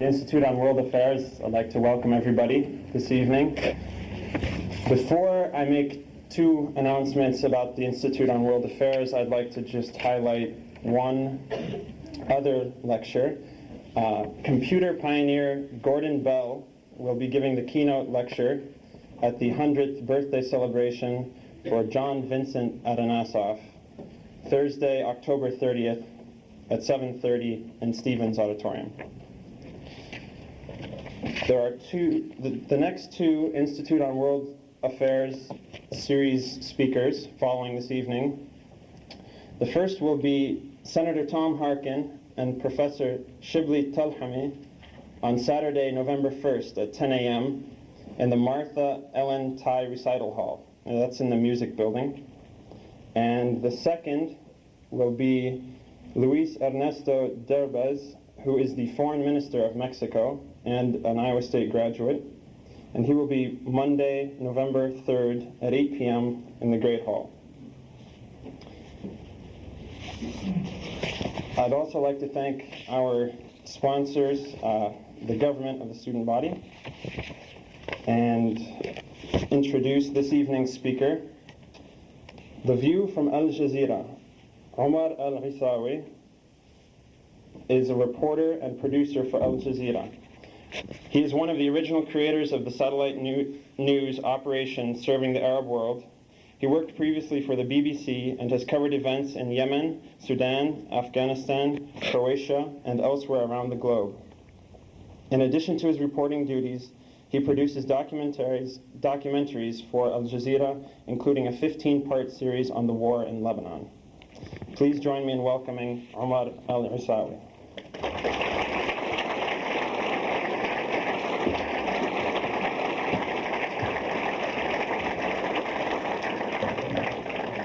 Institute on World Affairs. I'd like to welcome everybody this evening. Before I make two announcements about the Institute on World Affairs, I'd like to just highlight one other lecture. Computer pioneer Gordon Bell will be giving the keynote lecture at the 100th birthday celebration for John Vincent Atanasov, Thursday, October 30th at 7:30 in Stevens Auditorium. There are the next two Institute on World Affairs series speakers following this evening. The first will be Senator Tom Harkin and Professor Shibli Talhami on Saturday, November 1st at 10 a.m. in the Martha Ellen Tai Recital Hall. And that's in the Music Building. And the second will be Luis Ernesto Derbez, who is the Foreign Minister of Mexico and an Iowa State graduate. And he will be Monday, November 3rd at 8 p.m. in the Great Hall. I'd also like to thank our sponsors, the government of the student body, and introduce this evening's speaker. The View from Al Jazeera. Omar Al-Isawi is a reporter and producer for Al Jazeera. He is one of the original creators of the satellite news operation serving the Arab world. He worked previously for the BBC and has covered events in Yemen, Sudan, Afghanistan, Croatia, and elsewhere around the globe. In addition to his reporting duties, he produces documentaries for Al Jazeera, including a 15-part series on the war in Lebanon. Please join me in welcoming Omar Al-Isawi.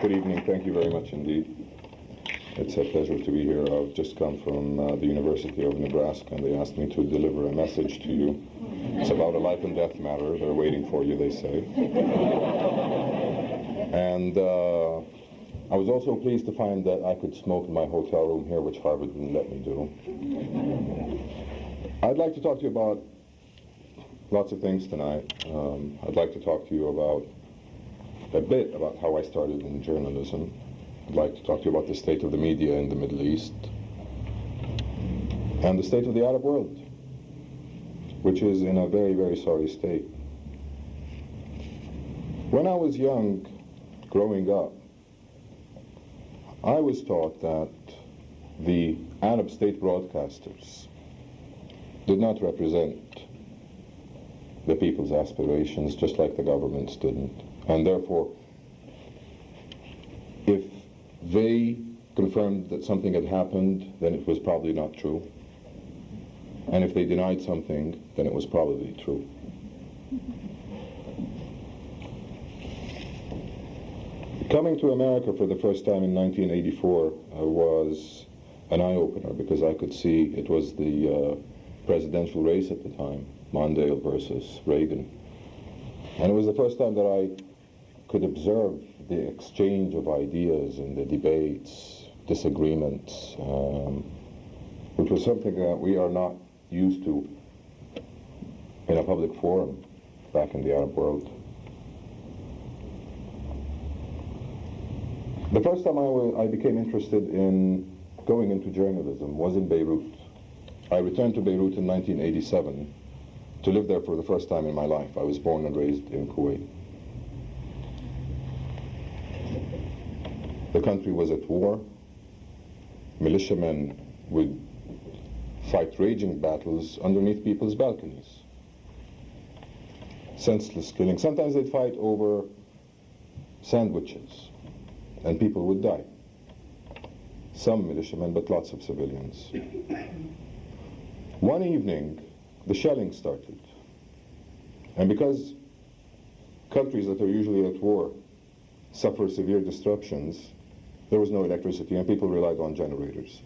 Good evening. Thank you very much indeed. It's a pleasure to be here. I've just come from the University of Nebraska, and they asked me to deliver a message to you. It's about a life and death matter. They're waiting for you, they say. And I was also pleased to find that I could smoke in my hotel room here, which Harvard wouldn't let me do. I'd like to talk to you about lots of things tonight. I'd like to talk to you about a bit about how I started in journalism. I'd like to talk to you about the state of the media in the Middle East and the state of the Arab world, which is in a very, very sorry state. When I was young, growing up, I was taught that the Arab state broadcasters did not represent the people's aspirations, just like the governments didn't. And therefore, if they confirmed that something had happened, then it was probably not true. And if they denied something, then it was probably true. Coming to America for the first time in 1984 was an eye-opener, because I could see it was the presidential race at the time, Mondale versus Reagan. And it was the first time that I could observe the exchange of ideas and the debates, disagreements, which was something that we are not used to in a public forum back in the Arab world. The first time I became interested in going into journalism was in Beirut. I returned to Beirut in 1987 to live there for the first time in my life. I was born and raised in Kuwait. The country was at war. Militiamen would fight raging battles underneath people's balconies. Senseless killing. Sometimes they'd fight over sandwiches, and people would die. Some militiamen, but lots of civilians. One evening, the shelling started. And because countries that are usually at war suffer severe disruptions, there was no electricity and people relied on generators.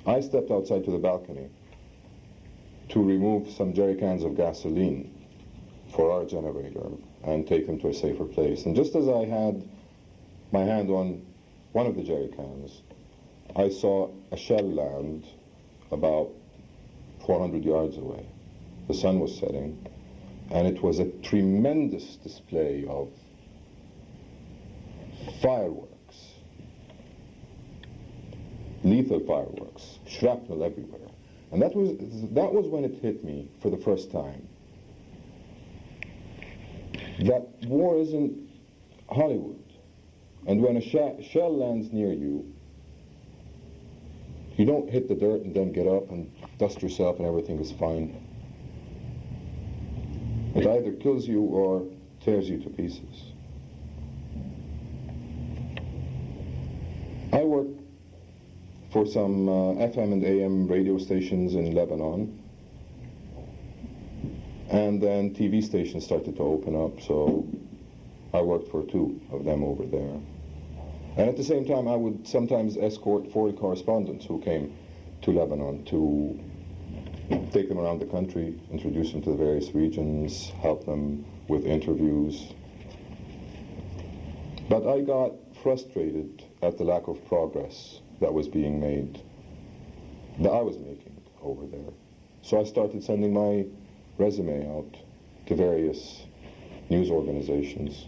I stepped outside to the balcony to remove some jerry cans of gasoline for our generator and take them to a safer place. And just as I had my hand on one of the jerry cans, I saw a shell land about 400 yards away. The sun was setting, and it was a tremendous display of fireworks, lethal fireworks, shrapnel everywhere. And that was when it hit me for the first time that war isn't Hollywood. And when a shell lands near you, you don't hit the dirt and then get up and dust yourself and everything is fine. It either kills you or tears you to pieces. I worked for some FM and AM radio stations in Lebanon, and then TV stations started to open up, so I worked for 2 of them over there. And at the same time, I would sometimes escort foreign correspondents who came to Lebanon to take them around the country, introduce them to the various regions, help them with interviews. But I got frustrated at the lack of progress that was being made, that I was making over there. So I started sending my resume out to various news organizations,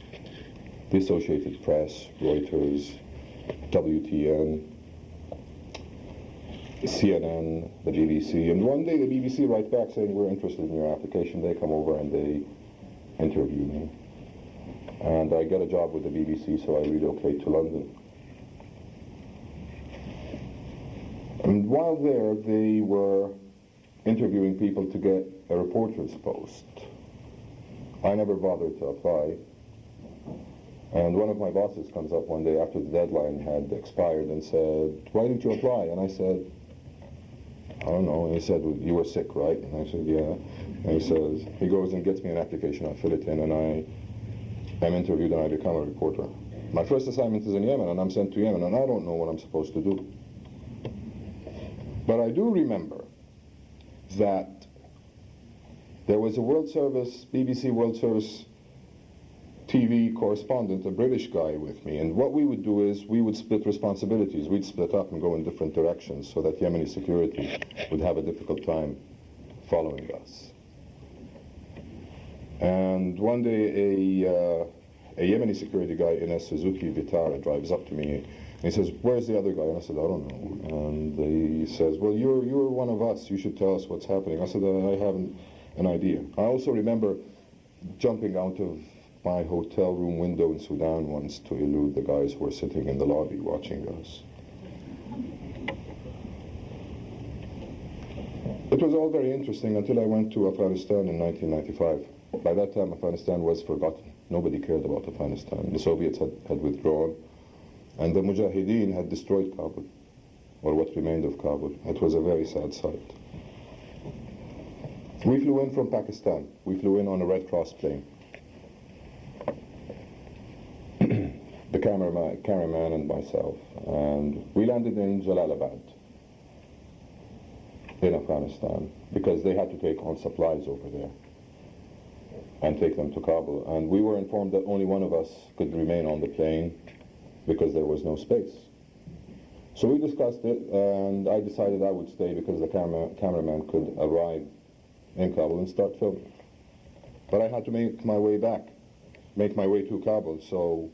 the Associated Press, Reuters, WTN, CNN, the BBC. And one day the BBC writes back saying, we're interested in your application. They come over and they interview me. And I get a job with the BBC, so I relocate to London. And while there, they were interviewing people to get a reporter's post. I never bothered to apply. And one of my bosses comes up one day after the deadline had expired and said, why didn't you apply? And I said, I don't know. And he said, well, you were sick, right? And I said, yeah. And he goes and gets me an application, I fill it in, and I am interviewed and I become a reporter. My first assignment is in Yemen, and I'm sent to Yemen, and I don't know what I'm supposed to do. But I do remember that there was a World Service, BBC World Service TV correspondent, a British guy with me, and what we would do is we would split responsibilities. We'd split up and go in different directions so that Yemeni security would have a difficult time following us. And one day a Yemeni security guy in a Suzuki Vitara drives up to me and he says, where's the other guy? And I said, I don't know. And he says, well, you're one of us. You should tell us what's happening. I said, I haven't an idea. I also remember jumping out of my hotel room window in Sudan once to elude the guys who were sitting in the lobby watching us. It was all very interesting until I went to Afghanistan in 1995. By that time, Afghanistan was forgotten. Nobody cared about Afghanistan. The Soviets had withdrawn, and the Mujahideen had destroyed Kabul, or what remained of Kabul. It was a very sad sight. We flew in from Pakistan. We flew in on a Red Cross plane. The cameraman and myself. And we landed in Jalalabad, in Afghanistan, because they had to take on supplies over there and take them to Kabul. And we were informed that only one of us could remain on the plane because there was no space. So we discussed it, and I decided I would stay because the cameraman could arrive in Kabul and start filming. But I had to make my way to Kabul, so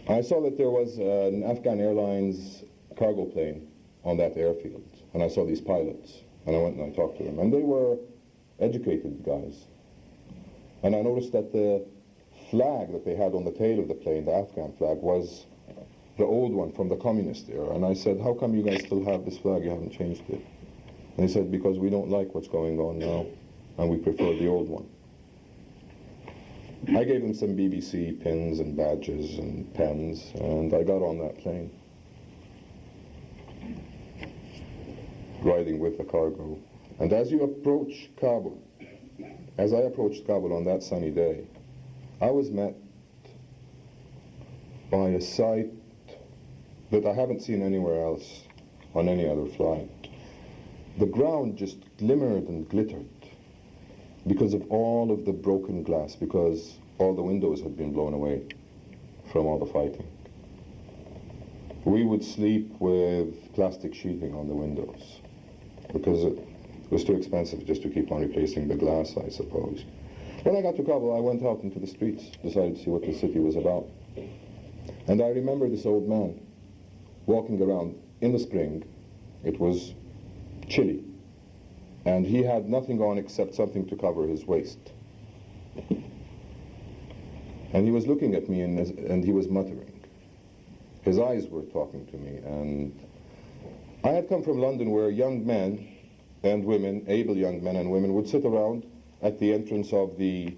I saw that there was an Afghan Airlines cargo plane on that airfield, and I saw these pilots, and I went and I talked to them, and they were educated guys. And I noticed that the flag that they had on the tail of the plane, the Afghan flag, was the old one from the communist era. And I said, how come you guys still have this flag? You haven't changed it. And they said, because we don't like what's going on now, and we prefer the old one. I gave them some BBC pins and badges and pens, and I got on that plane, riding with the cargo. And as you approach Kabul, as I approached Kabul on that sunny day, I was met by a sight that I haven't seen anywhere else on any other flight. The ground just glimmered and glittered because of all of the broken glass, because all the windows had been blown away from all the fighting. We would sleep with plastic sheeting on the windows. because it was too expensive just to keep on replacing the glass, I suppose. When I got to Kabul, I went out into the streets, decided to see what the city was about. And I remember this old man walking around in the spring. It was chilly, and he had nothing on except something to cover his waist. And he was looking at me, and he was muttering. His eyes were talking to me, and I had come from London, where young men and women, able young men and women, would sit around at the entrance of the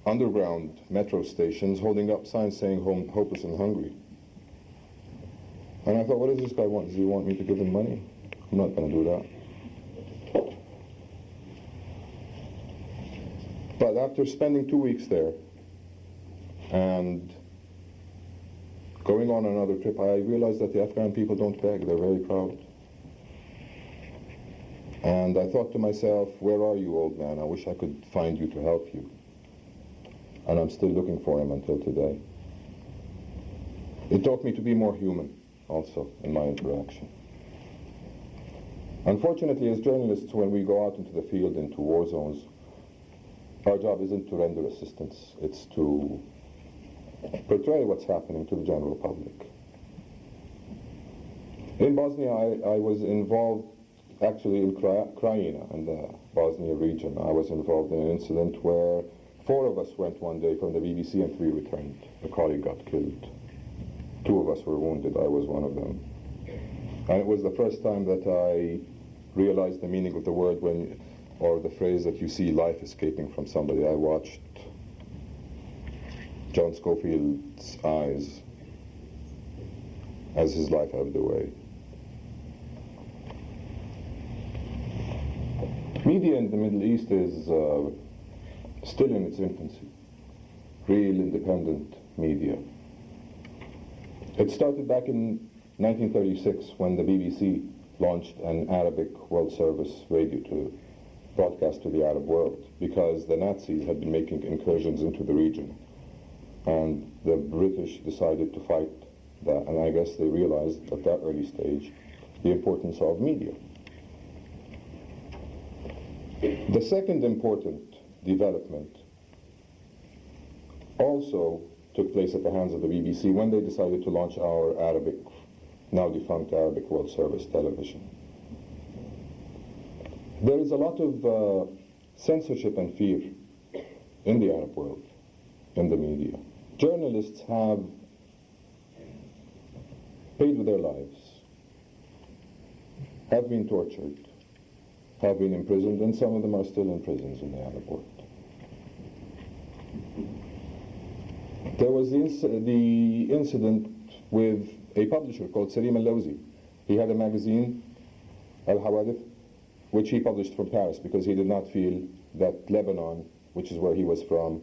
underground metro stations holding up signs saying hopeless and hungry. And I thought, what does this guy want? Does he want me to give him money? I'm not going to do that. But after spending 2 weeks there and going on another trip, I realized that the Afghan people don't beg. They're very proud. And I thought to myself, where are you, old man? I wish I could find you to help you. And I'm still looking for him until today. It taught me to be more human also in my interaction. Unfortunately, as journalists, when we go out into the field, into war zones, our job isn't to render assistance. It's to portray what's happening to the general public. In Bosnia, I was involved actually in Krajina, in the Bosnia region. I was involved in an incident where 4 of us went one day from the BBC and 3 returned. A colleague got killed. 2 of us were wounded. I was one of them. And it was the first time that I realized the meaning of the word or the phrase that you see life escaping from somebody. I watched John Scofield's eyes as his life ebbed away. Media in the Middle East is still in its infancy. Real independent media. It started back in 1936 when the BBC launched an Arabic World Service radio to broadcast to the Arab world, because the Nazis had been making incursions into the region. And the British decided to fight that, and I guess they realized at that early stage the importance of media. The second important development also took place at the hands of the BBC when they decided to launch our Arabic, now defunct Arabic World Service television. There is a lot of censorship and fear in the Arab world, in the media. Journalists have paid with their lives, have been tortured, have been imprisoned, and some of them are still in prisons in the Arab world. There was the incident with a publisher called Salim Al-Lawzi. He had a magazine, Al-Hawadith, which he published from Paris because he did not feel that Lebanon, which is where he was from,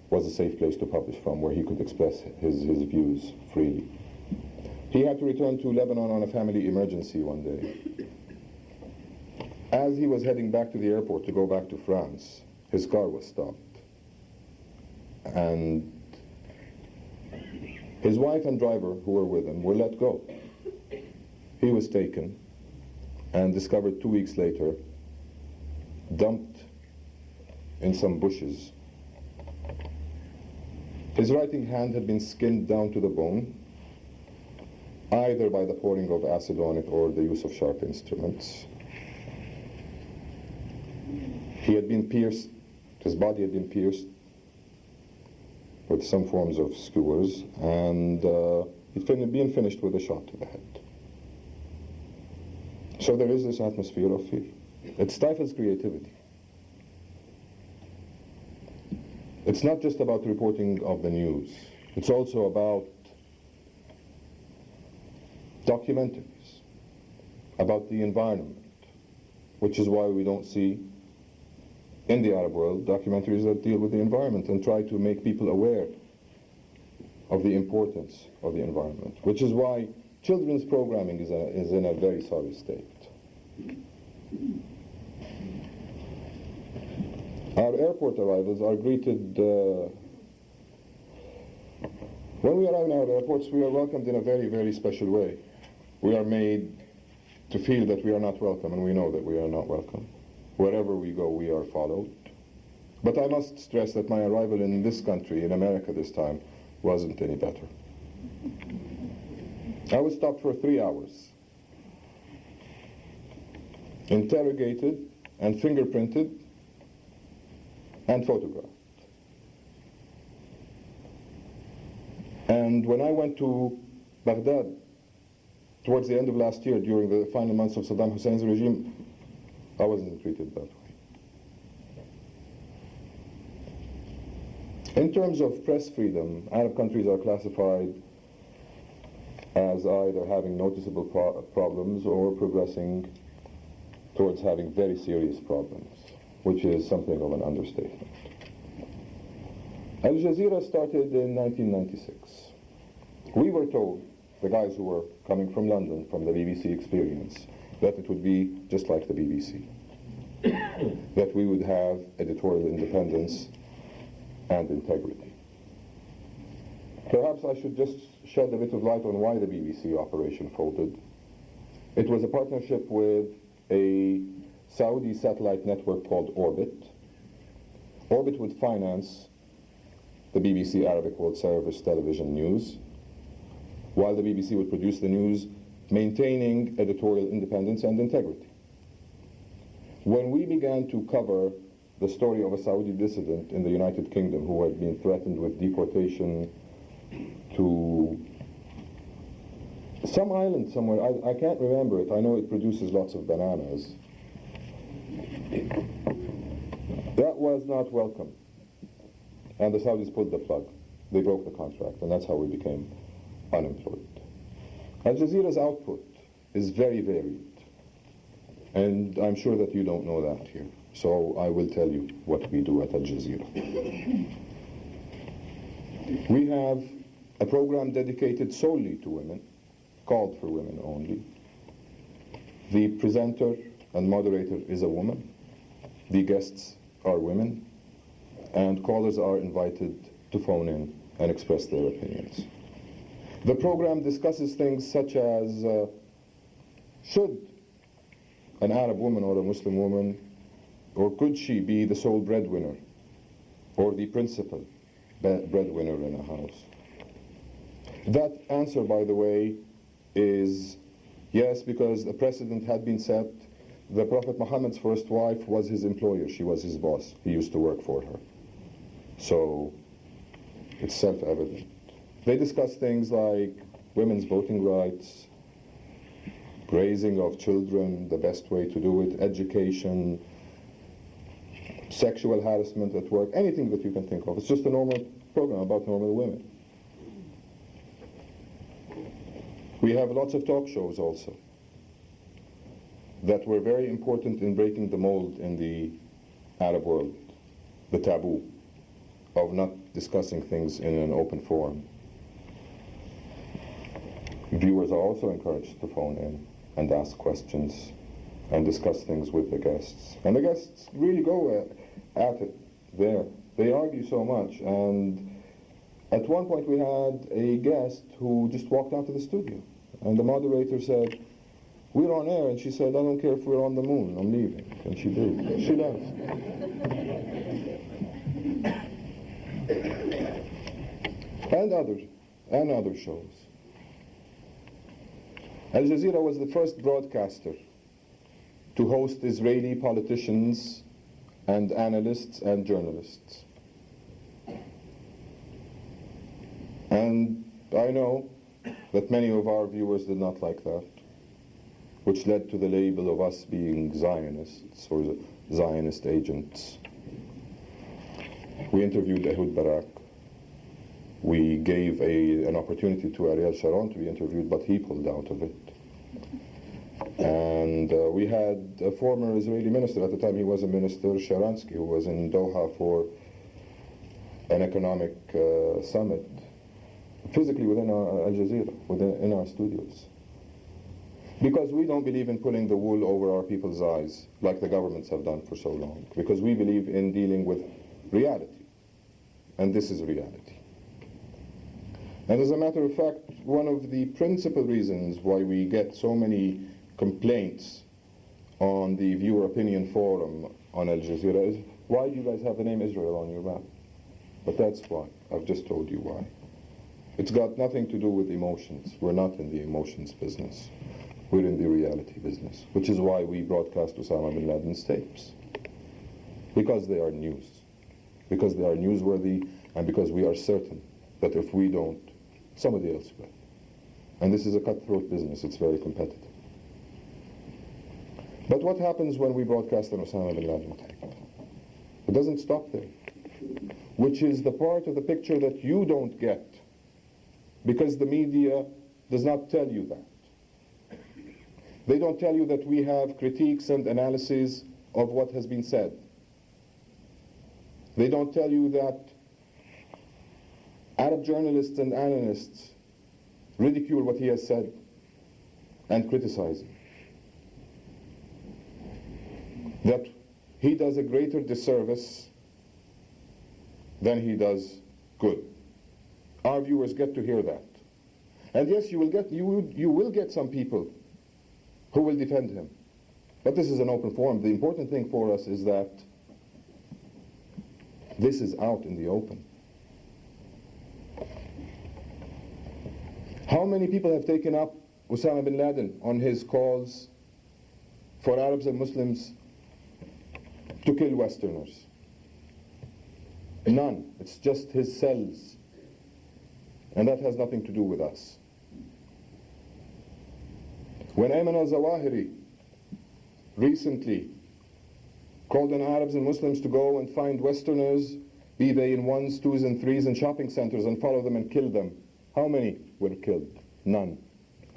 was a safe place to publish from, where he could express his views freely. He had to return to Lebanon on a family emergency one day. As he was heading back to the airport to go back to France, his car was stopped. And his wife and driver, who were with him, were let go. He was taken and discovered 2 weeks later, dumped in some bushes. His writing hand had been skinned down to the bone, either by the pouring of acid on it or the use of sharp instruments. He had been pierced, his body had been pierced with some forms of skewers, and he'd been finished with a shot to the head. So there is this atmosphere of fear. It stifles creativity. It's not just about reporting of the news. It's also about documentaries, about the environment, which is why we don't see in the Arab world documentaries that deal with the environment and try to make people aware of the importance of the environment, which is why children's programming is in a very sorry state. Our airport arrivals are greeted, when we arrive in our airports, we are welcomed in a very, very special way. We are made to feel that we are not welcome, and we know that we are not welcome. Wherever we go, we are followed. But I must stress that my arrival in this country, in America this time, wasn't any better. I was stopped for 3 hours, interrogated and fingerprinted and photographed. And when I went to Baghdad towards the end of last year, during the final months of Saddam Hussein's regime, I wasn't treated that way. In terms of press freedom, Arab countries are classified as either having noticeable problems or progressing towards having very serious problems, which is something of an understatement. Al Jazeera started in 1996. We were told, the guys who were coming from London, from the BBC experience, that it would be just like the BBC, that we would have editorial independence and integrity. Perhaps I should just shed a bit of light on why the BBC operation folded. It was a partnership with a Saudi satellite network called Orbit. Orbit would finance the BBC Arabic World Service television news, while the BBC would produce the news, maintaining editorial independence and integrity. When we began to cover the story of a Saudi dissident in the United Kingdom who had been threatened with deportation to some island somewhere, I can't remember it, I know it produces lots of bananas. That was not welcome. And the Saudis pulled the plug. They broke the contract, and that's how we became unemployed. Al Jazeera's output is very varied, and I'm sure that you don't know that here. So I will tell you what we do at Al Jazeera. We have a program dedicated solely to women, called for women only. The presenter and moderator is a woman. The guests are women. And callers are invited to phone in and express their opinions. The program discusses things such as should an Arab woman or a Muslim woman, or could she be the sole breadwinner or the principal breadwinner in a house? That answer, by the way, is yes, because a precedent had been set. The Prophet Muhammad's first wife was his employer. She was his boss. He used to work for her. So it's self-evident. They discuss things like women's voting rights, raising of children, the best way to do it, education, sexual harassment at work, anything that you can think of. It's just a normal program about normal women. We have lots of talk shows also that were very important in breaking the mold in the Arab world, the taboo of not discussing things in an open forum. Viewers are also encouraged to phone in and ask questions and discuss things with the guests. And the guests really go at it there. They argue so much, and at one point we had a guest who just walked out of the studio, and the moderator said, "We're on air," and she said, "I don't care if we're on the moon, I'm leaving." And she did. She left. And other shows. Al Jazeera was the first broadcaster to host Israeli politicians and analysts and journalists. And I know that many of our viewers did not like that, which led to the label of us being Zionists or Zionist agents. We interviewed Ehud Barak. We gave an opportunity to Ariel Sharon to be interviewed, but he pulled out of it. And we had a former Israeli minister, at the time he was a minister, Sharansky, who was in Doha for an economic summit, physically within our Al Jazeera, in our studios. Because we don't believe in pulling the wool over our people's eyes, like the governments have done for so long. Because we believe in dealing with reality. And this is reality. And as a matter of fact, one of the principal reasons why we get so many complaints on the viewer opinion forum on Al Jazeera is, why do you guys have the name Israel on your map? But that's why. I've just told you why. It's got nothing to do with emotions. We're not in the emotions business. We're in the reality business, which is why we broadcast Osama bin Laden's tapes. Because they are news. Because they are newsworthy, and because we are certain that if we don't, somebody else will. And this is a cutthroat business. It's very competitive. But what happens when we broadcast an Osama bin Laden tape? It doesn't stop there, which is the part of the picture that you don't get because the media does not tell you that. They don't tell you that we have critiques and analyses of what has been said. They don't tell you that Arab journalists and analysts ridicule what he has said and criticize him. That he does a greater disservice than he does good. Our viewers get to hear that. And yes, you will get some people who will defend him. But this is an open forum. The important thing for us is that this is out in the open. How many people have taken up Osama bin Laden on his calls for Arabs and Muslims to kill Westerners? None. It's just his cells. And that has nothing to do with us. When Ayman al-Zawahiri recently called on Arabs and Muslims to go and find Westerners, be they in ones, twos, and threes in shopping centers, and follow them and kill them, how many were killed? None.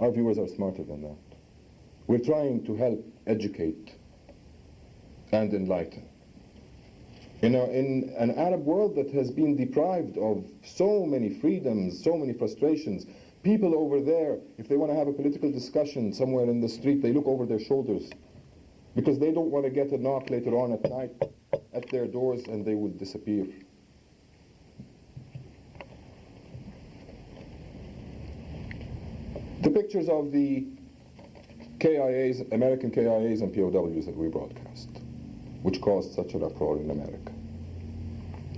Our viewers are smarter than that. We're trying to help educate and enlighten. In an Arab world that has been deprived of so many freedoms, so many frustrations, people over there, if they want to have a political discussion somewhere in the street, they look over their shoulders because they don't want to get a knock later on at night at their doors and they will disappear. The pictures of the KIAs, American KIAs and POWs that we broadcast, which caused such an uproar in America.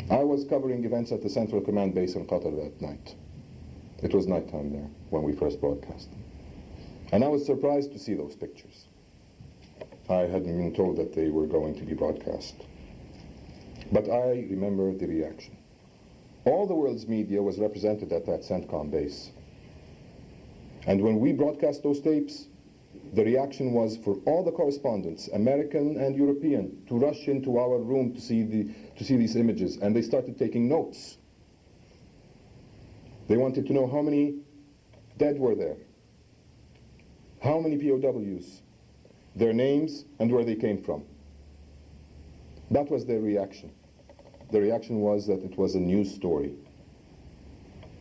I was covering events at the Central Command base in Qatar that night. It was nighttime there when we first broadcast them. And I was surprised to see those pictures. I hadn't been told that they were going to be broadcast. But I remember the reaction. All the world's media was represented at that CENTCOM base. And when we broadcast those tapes, the reaction was for all the correspondents, American and European, to rush into our room to see these images, and they started taking notes. They wanted to know how many dead were there, how many POWs, their names, and where they came from. That was their reaction. The reaction was that it was a news story.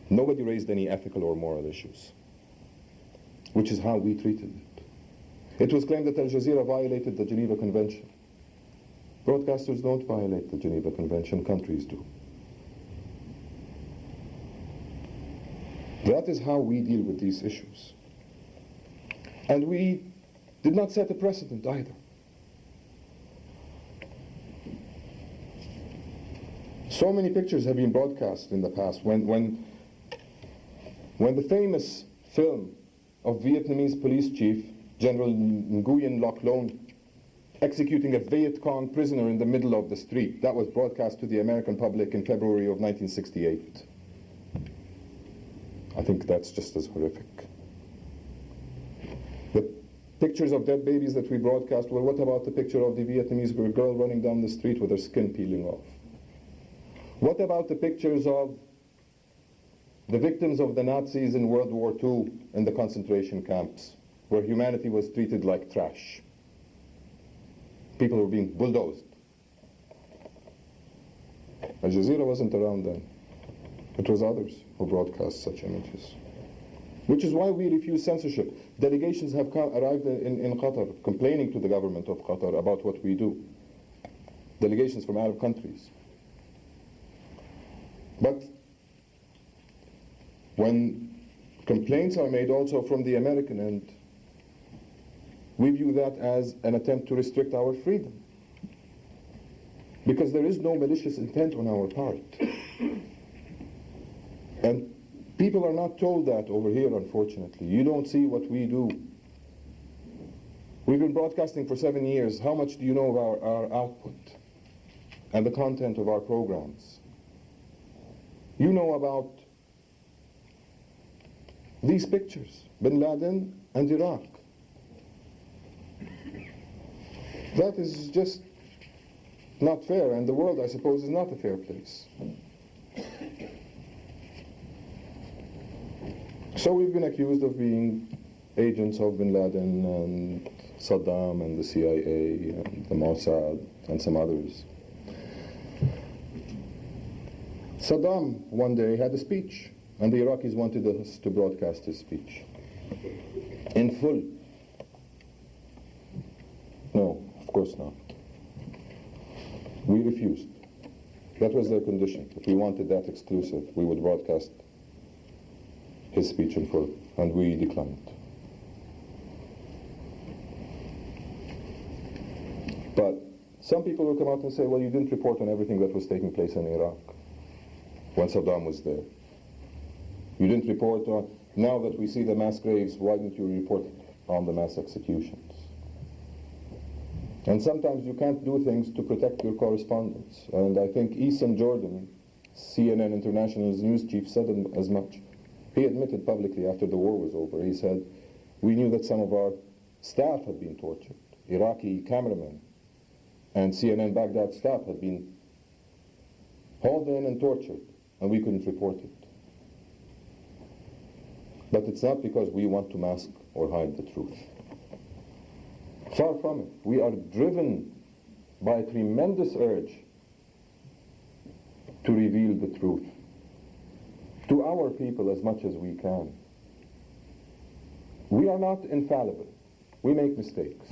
Nobody raised any ethical or moral issues, which is how we treated it. It was claimed that Al Jazeera violated the Geneva Convention. Broadcasters don't violate the Geneva Convention, countries do. That is how we deal with these issues. And we did not set a precedent either. So many pictures have been broadcast in the past. When the famous film of Vietnamese police chief General Nguyen Loc Loan executing a Viet Cong prisoner in the middle of the street, that was broadcast to the American public in February of 1968. I think that's just as horrific. The pictures of dead babies that we broadcast, well, what about the picture of the Vietnamese girl running down the street with her skin peeling off? What about the pictures of the victims of the Nazis in World War II in the concentration camps, where humanity was treated like trash? People were being bulldozed. Al Jazeera wasn't around then. It was others who broadcast such images. Which is why we refuse censorship. Delegations have arrived in Qatar complaining to the government of Qatar about what we do. Delegations from Arab countries. But when complaints are made also from the American end, we view that as an attempt to restrict our freedom. Because there is no malicious intent on our part. And people are not told that over here, unfortunately. You don't see what we do. We've been broadcasting for 7 years. How much do you know of our output and the content of our programs? You know about these pictures, Bin Laden and Iraq. That is just not fair, and the world, I suppose, is not a fair place. So we've been accused of being agents of Bin Laden and Saddam and the CIA and the Mossad and some others. Saddam one day had a speech, and the Iraqis wanted us to broadcast his speech in full. No, of course not. We refused. That was their condition. If we wanted that exclusive, we would broadcast his speech in full, and we declined. But some people will come out and say, well, you didn't report on everything that was taking place in Iraq when Saddam was there. You didn't report on, now that we see the mass graves, why didn't you report on the mass executions? And sometimes you can't do things to protect your correspondents. And I think Eason Jordan, CNN International's news chief, said as much. He admitted publicly after the war was over, he said, we knew that some of our staff had been tortured. Iraqi cameramen and CNN Baghdad staff had been hauled in and tortured, and we couldn't report it. But it's not because we want to mask or hide the truth. Far from it. We are driven by a tremendous urge to reveal the truth to our people as much as we can. We are not infallible. We make mistakes.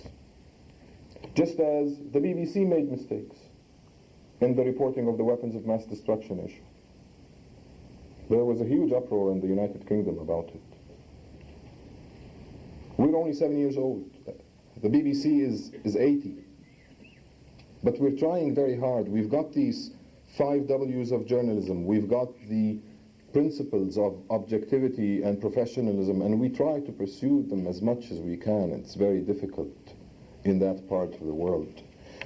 Just as the BBC made mistakes in the reporting of the weapons of mass destruction issue. There was a huge uproar in the United Kingdom about it. We're only 7 years old. The BBC is 80. But we're trying very hard. We've got these 5 W's of journalism. We've got the principles of objectivity and professionalism, and we try to pursue them as much as we can. It's very difficult in that part of the world.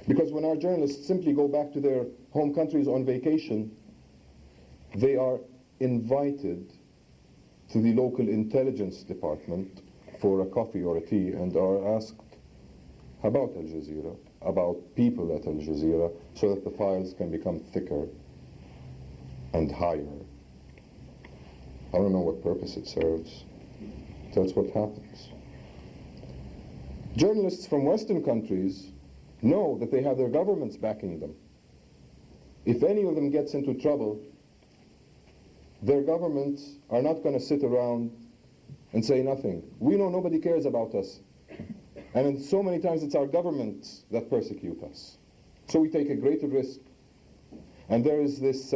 Because when our journalists simply go back to their home countries on vacation, they are invited to the local intelligence department for a coffee or a tea and are asked about Al Jazeera, about people at Al Jazeera, so that the files can become thicker and higher. I don't know what purpose it serves. That's what happens. Journalists from Western countries know that they have their governments backing them. If any of them gets into trouble, their governments are not going to sit around and say nothing. We know nobody cares about us. And so many times it's our governments that persecute us. So we take a greater risk. And there is this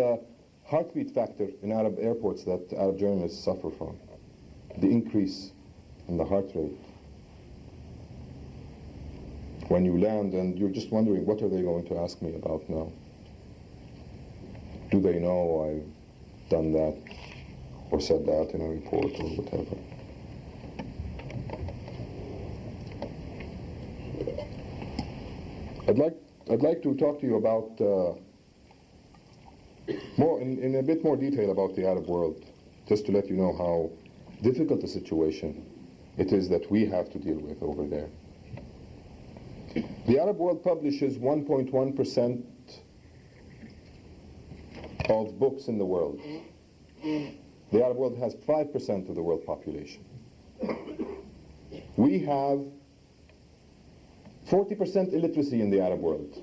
heartbeat factor in Arab airports that Arab journalists suffer from. The increase in the heart rate. When you land and you're just wondering, what are they going to ask me about now? Do they know I've done that or said that in a report or whatever? I'd like to talk to you about more in a bit more detail about the Arab world, just to let you know how difficult a situation it is that we have to deal with over there. The Arab world publishes 1.1% of books in the world. The Arab world has 5% of the world population. We have 40% illiteracy in the Arab world.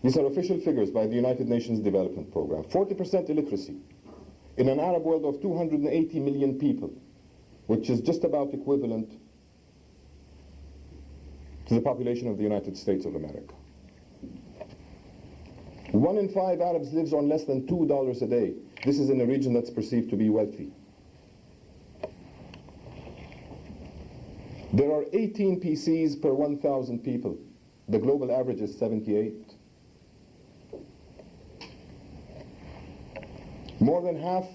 These are official figures by the United Nations Development Program. 40% illiteracy in an Arab world of 280 million people, which is just about equivalent to the population of the United States of America. 1 in 5 Arabs lives on less than $2 a day. This is in a region that's perceived to be wealthy. There are 18 PCs per 1,000 people. The global average is 78. More than half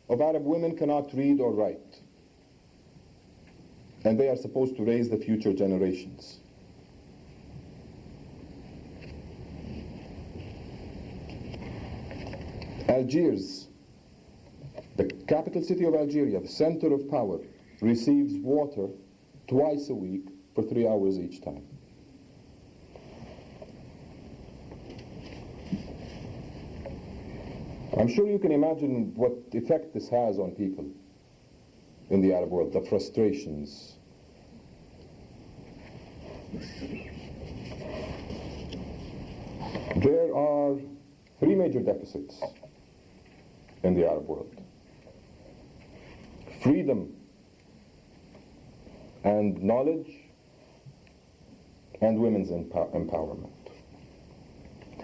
of Arab women cannot read or write. And they are supposed to raise the future generations. Algiers, the capital city of Algeria, the center of power, receives water twice a week for 3 hours each time. I'm sure you can imagine what effect this has on people in the Arab world, the frustrations. There are 3 major deficits in the Arab world: freedom and knowledge and women's empowerment.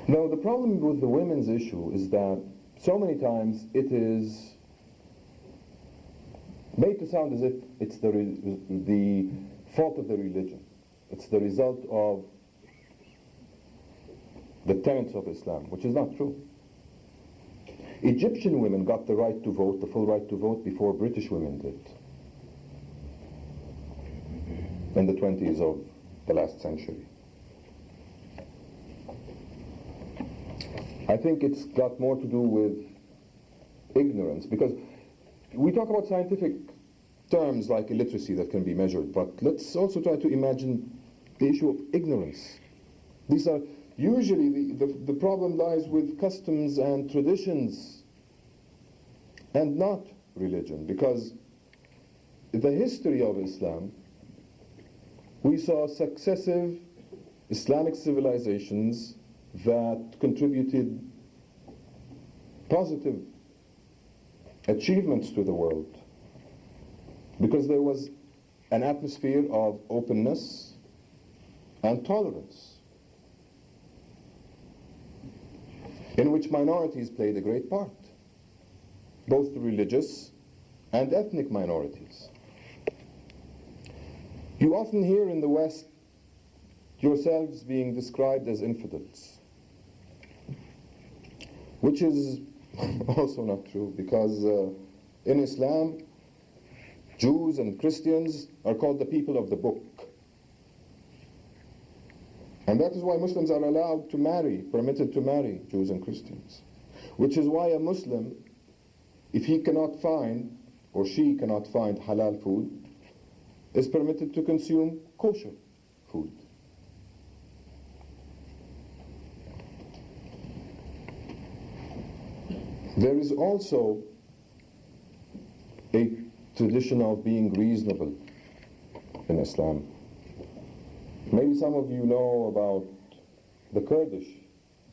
Now, the problem with the women's issue is that so many times it is made to sound as if it's the fault of the religion. It's the result of the tenets of Islam, which is not true. Egyptian women got the right to vote, the full right to vote, before British women did, in the 20s of the last century. I think it's got more to do with ignorance, because we talk about scientific terms like illiteracy that can be measured, but let's also try to imagine the issue of ignorance. These are usually, the problem lies with customs and traditions and not religion, because the history of Islam, we saw successive Islamic civilizations that contributed positive achievements to the world, because there was an atmosphere of openness and tolerance, in which minorities played a great part, both religious and ethnic minorities. You often hear in the West yourselves being described as infidels, which is also not true, because in Islam, Jews and Christians are called the people of the book. And that is why Muslims are allowed to marry, permitted to marry Jews and Christians. Which is why a Muslim, if he cannot find, or she cannot find halal food, is permitted to consume kosher food. There is also a tradition of being reasonable in Islam. Maybe some of you know about the Kurdish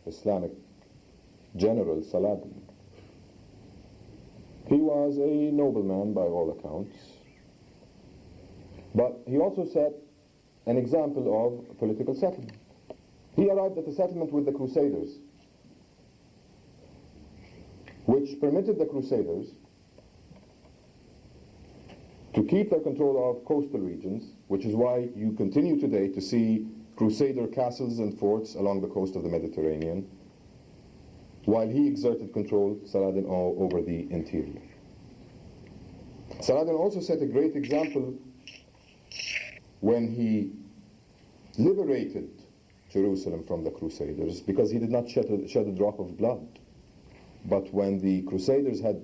Islamic general Saladin. He was a nobleman by all accounts, but he also set an example of political settlement. He arrived at a settlement with the Crusaders, which permitted the Crusaders to keep their control of coastal regions, which is why you continue today to see Crusader castles and forts along the coast of the Mediterranean, while he exerted control, Saladin, over the interior. Saladin also set a great example when he liberated Jerusalem from the Crusaders, because he did not shed a drop of blood. But when the Crusaders had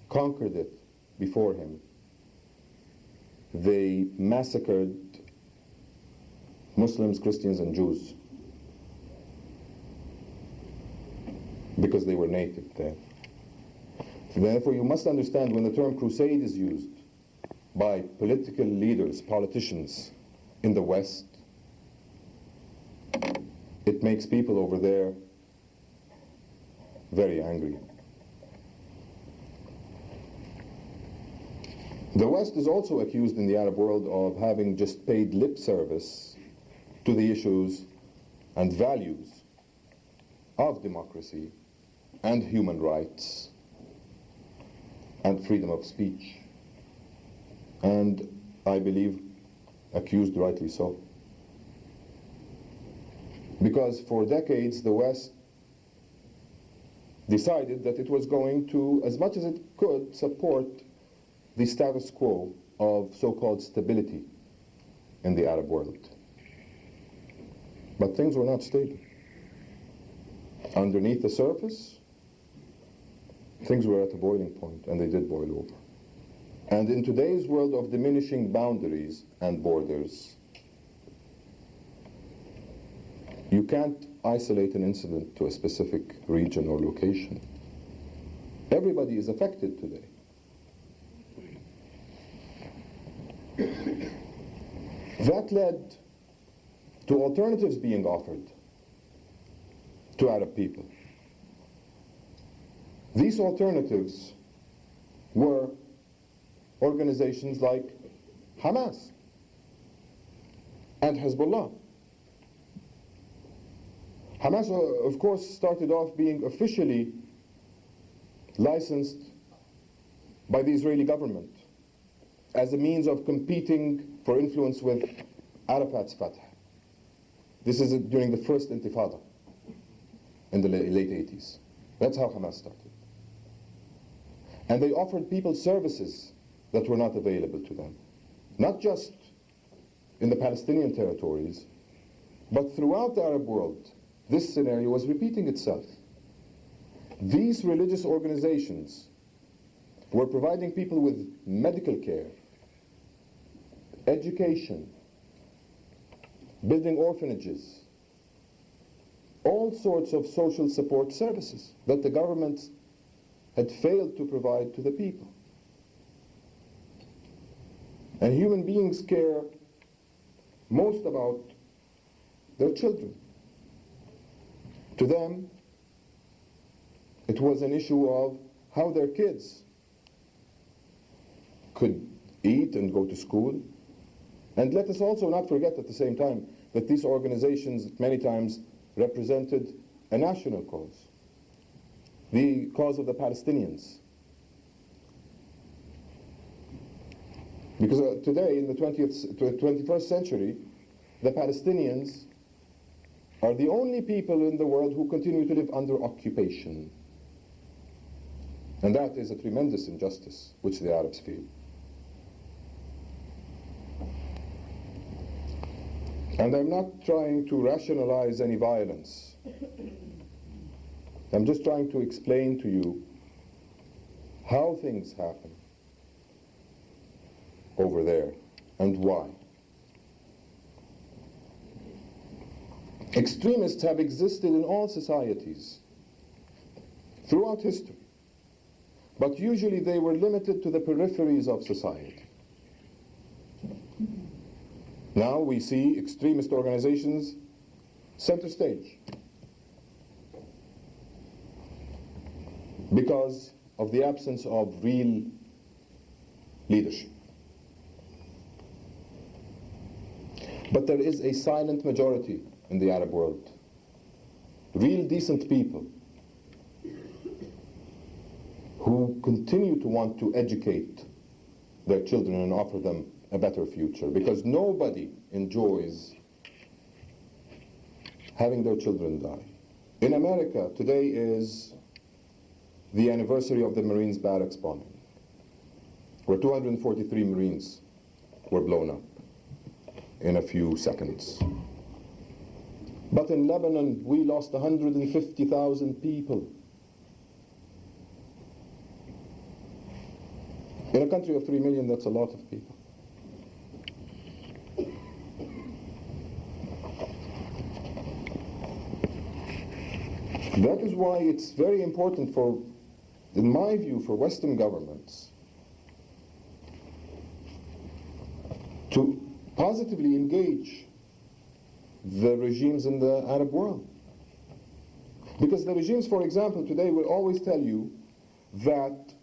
conquered it before him, they massacred Muslims, Christians, and Jews because they were native there. Therefore, you must understand, when the term crusade is used by political leaders, politicians in the West, it makes people over there very angry. The West is also accused in the Arab world of having just paid lip service to the issues and values of democracy and human rights and freedom of speech. And I believe accused rightly so. Because for decades the West decided that it was going to, as much as it could, support the status quo of so-called stability in the Arab world. But things were not stable. Underneath the surface, things were at a boiling point, and they did boil over. And in today's world of diminishing boundaries and borders, you can't isolate an incident to a specific region or location. Everybody is affected today. That led to alternatives being offered to Arab people. These alternatives were organizations like Hamas and Hezbollah. Hamas, of course, started off being officially licensed by the Israeli government as a means of competing for influence with Arafat's Fatah. This is during the first Intifada in the late 80s. That's how Hamas started. And they offered people services that were not available to them. Not just in the Palestinian territories, but throughout the Arab world. This scenario was repeating itself. These religious organizations were providing people with medical care, education, building orphanages, all sorts of social support services that the governments had failed to provide to the people. And human beings care most about their children. To them, it was an issue of how their kids could eat and go to school. And let us also not forget at the same time that these organizations many times represented a national cause, the cause of the Palestinians. Because today, in the 21st century, the Palestinians are the only people in the world who continue to live under occupation. And that is a tremendous injustice which the Arabs feel. And I'm not trying to rationalize any violence. I'm just trying to explain to you how things happen over there and why. Extremists have existed in all societies throughout history, but usually they were limited to the peripheries of society. Now we see extremist organizations center stage because of the absence of real leadership. But there is a silent majority in the Arab world, real decent people who continue to want to educate their children and offer them a better future, because nobody enjoys having their children die. In America, today is the anniversary of the Marines barracks bombing, where 243 Marines were blown up in a few seconds. But in Lebanon, we lost 150,000 people. In a country of 3 million, that's a lot of people. That is why it's very important for, in my view, for Western governments to positively engage the regimes in the Arab world. Because the regimes, for example, today will always tell you that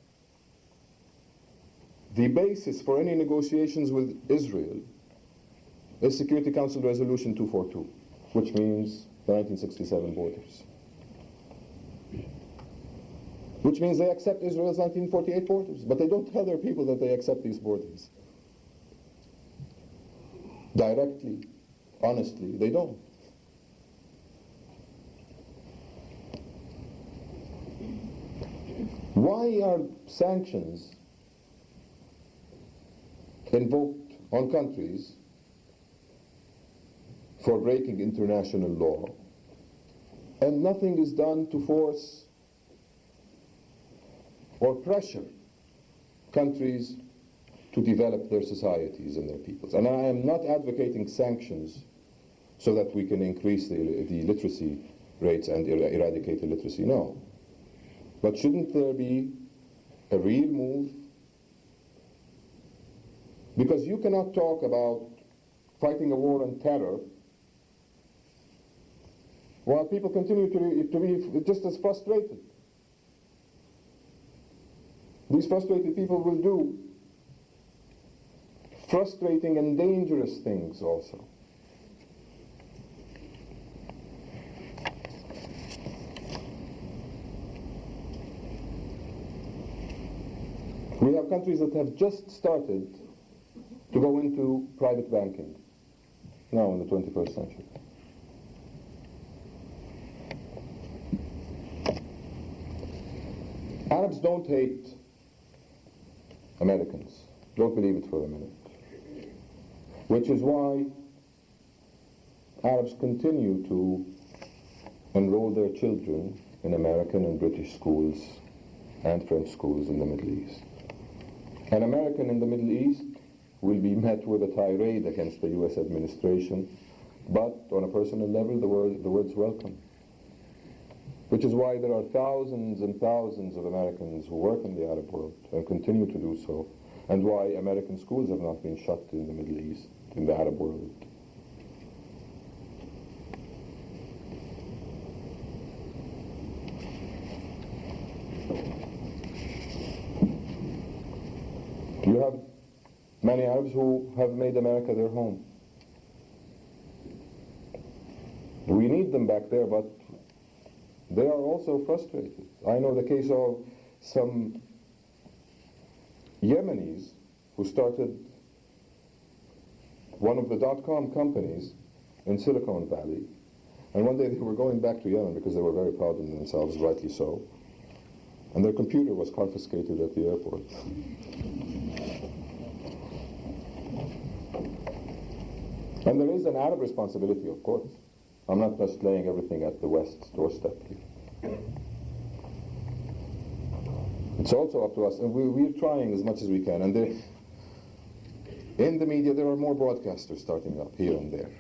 the basis for any negotiations with Israel is Security Council Resolution 242, which means the 1967 borders. Which means they accept Israel's 1948 borders, but they don't tell their people that they accept these borders. Directly, honestly, they don't. Why are sanctions invoked on countries for breaking international law, and nothing is done to force or pressure countries to develop their societies and their peoples? And I am not advocating sanctions so that we can increase the literacy rates and eradicate illiteracy, no. But shouldn't there be a real move? Because you cannot talk about fighting a war on terror while people continue to be just as frustrated. These frustrated people will do frustrating and dangerous things also. We have countries that have just started to go into private banking now in the 21st century. Arabs don't hate Americans. Don't believe it for a minute. Which is why Arabs continue to enroll their children in American and British schools and French schools in the Middle East. An American in the Middle East will be met with a tirade against the U.S. administration, but on a personal level, the word's welcome. Which is why there are thousands and thousands of Americans who work in the Arab world and continue to do so, and why American schools have not been shut in the Middle East, in the Arab world. You have many Arabs who have made America their home. We need them back there, but they are also frustrated. I know the case of some Yemenis who started one of the dot-com companies in Silicon Valley, and one day they were going back to Yemen because they were very proud of themselves, rightly so, and their computer was confiscated at the airport. And there is an Arab responsibility, of course. I'm not just laying everything at the West's doorstep here. It's also up to us, and we're trying as much as we can. And in the media, there are more broadcasters starting up here and there.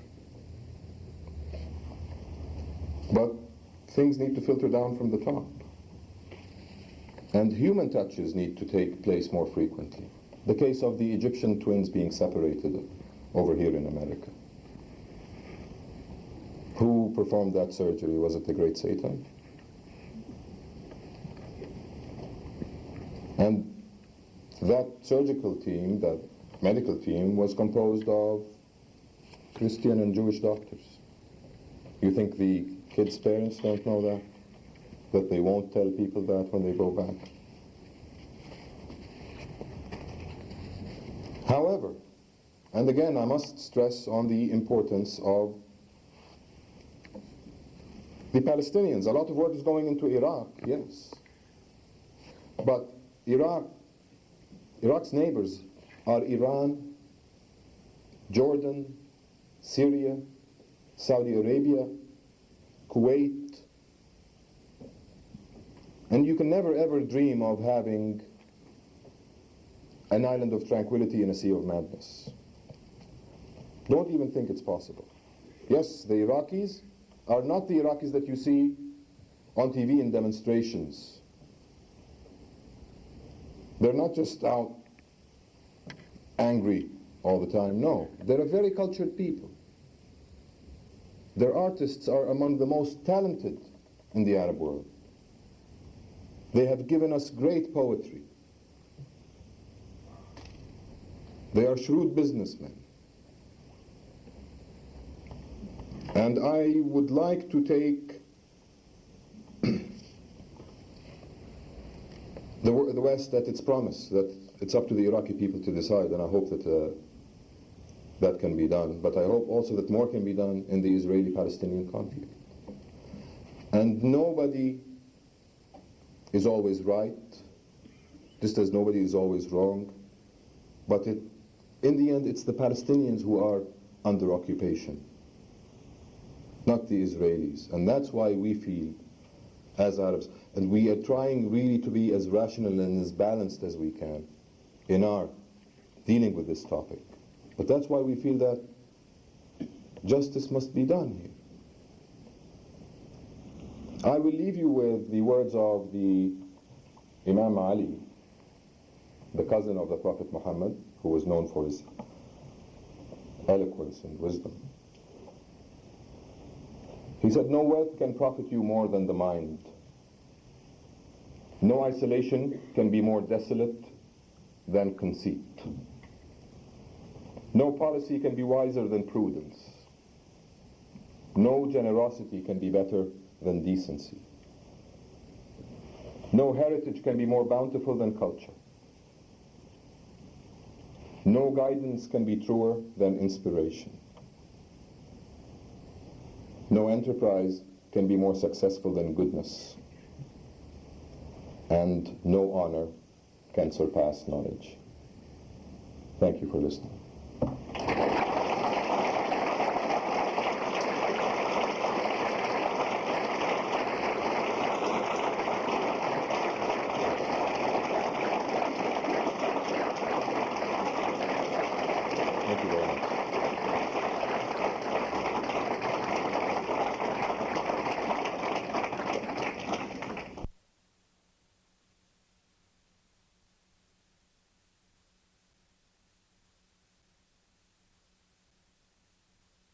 But things need to filter down from the top. And human touches need to take place more frequently. The case of the Egyptian twins being separated over here in America. Who performed that surgery? Was it the great Satan? And that surgical team, that medical team, was composed of Christian and Jewish doctors. You think the kids' parents don't know that? That they won't tell people that when they go back? However, and again, I must stress on the importance of the Palestinians. A lot of work is going into Iraq, yes. But Iraq's neighbors are Iran, Jordan, Syria, Saudi Arabia, Kuwait. And you can never ever dream of having an island of tranquility in a sea of madness. Don't even think it's possible. Yes, the Iraqis are not the Iraqis that you see on TV in demonstrations. They're not just out angry all the time. No, they're a very cultured people. Their artists are among the most talented in the Arab world. They have given us great poetry. They are shrewd businessmen. And I would like to take the West at its promise, that it's up to the Iraqi people to decide, and I hope that that can be done, but I hope also that more can be done in the Israeli-Palestinian conflict. And nobody is always right, just as nobody is always wrong, but in the end it's the Palestinians who are under occupation, not the Israelis. And that's why we feel, as Arabs, and we are trying really to be as rational and as balanced as we can in our dealing with this topic. But that's why we feel that justice must be done here. I will leave you with the words of the Imam Ali, the cousin of the Prophet Muhammad, who was known for his eloquence and wisdom. He said, "No wealth can profit you more than the mind. No isolation can be more desolate than conceit. No policy can be wiser than prudence. No generosity can be better than decency. No heritage can be more bountiful than culture. No guidance can be truer than inspiration. No enterprise can be more successful than goodness. And no honor can surpass knowledge." Thank you for listening.